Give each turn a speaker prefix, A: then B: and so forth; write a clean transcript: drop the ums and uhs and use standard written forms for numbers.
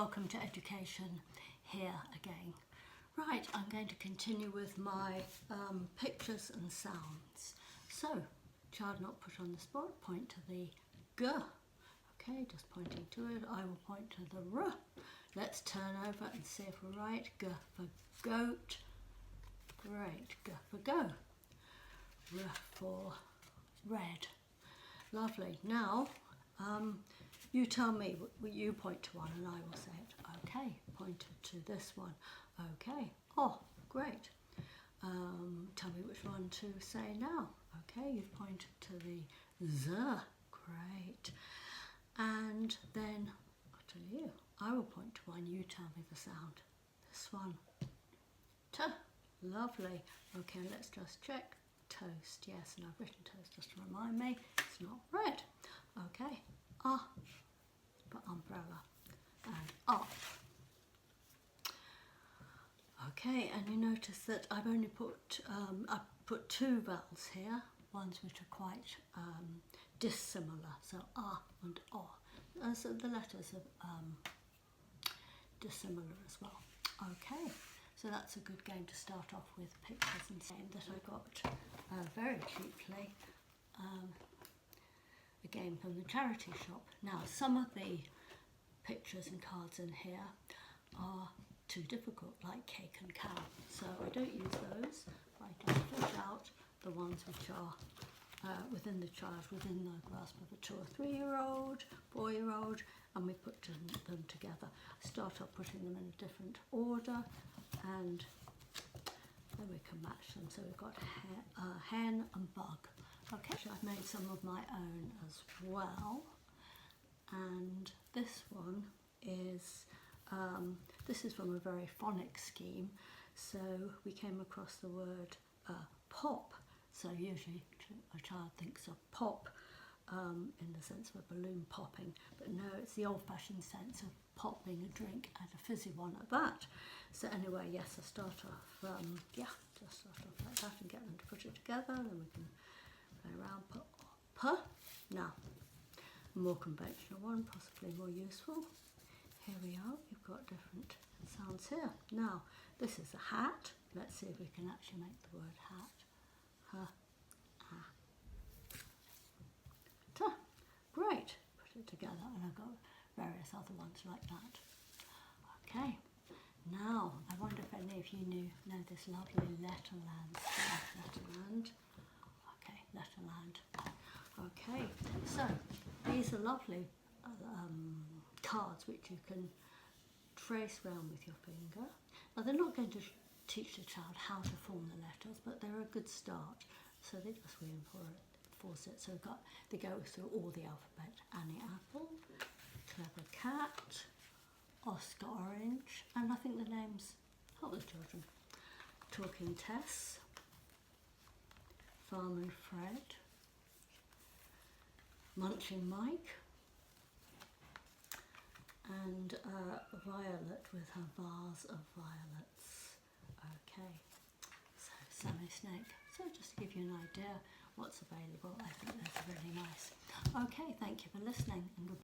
A: welcome to education here again. Right, I'm going to continue with my pictures and sounds. So, child not put on the spot, point to the G. Okay, just pointing to it. I will point to the R. Let's turn over and see if we're right. G for goat. Great. G for go. R for red. Lovely. Now, you tell me, you point to one and I will say it. Okay, pointed to this one. Okay, oh, great. Tell me which one to say now. Okay, you've pointed to the Z. Great. And then, I'll tell you, I will point to one, you tell me the sound. This one. T. Lovely. Okay, let's just check. Toast, yes, and I've written toast just to remind me it's not red. Okay, ah for umbrella and up. Okay, and you notice that I've only put two vowels here, ones which are quite dissimilar, so ah and oh. So the letters are dissimilar as well. Okay, so that's a good game to start off with, pictures and saying that I got very cheaply, a game from the charity shop. Now, some of the pictures and cards in here are too difficult, like cake and cow, so I don't use those. I just fish out the ones which are within the child, within the grasp of a 2 or 3 year old, 4 year old, and we put them together. I start off putting them in a different order, and then we can match them. So we've got hen and bug. Okay, so I've made some of my own as well, and this one is this is from a very phonic scheme. So we came across the word pop. So usually a child thinks of pop in the sense of a balloon popping, but no, it's the old-fashioned sense of pop being a drink, and a fizzy one at that. So anyway, yes, I start off, just start off like that and get them to put it together, then we can play around. P. Now, a more conventional one, possibly more useful. Here we are, we've got different sounds here. Now, this is a hat. Let's see if we can actually make the word hat. Great, put it together, and I've got various other ones like that. Okay, now I wonder if any of you know this lovely Letterland stuff. Letterland. Okay, Letterland. Okay, so these are lovely cards which you can trace round with your finger. Now they're not going to teach the child how to form the letters, but they're a good start. So they just reinforce it. So they go through all the alphabet. Annie Apple, Clever Cat, Oscar Orange, and I think the names help the children. Talking Tess, Farmer Fred, Munching Mike, and Violet with her vase of violets. Okay, so Sammy Snake. So just to give you an idea what's available, I think that's really nice. Okay, thank you for listening, and goodbye.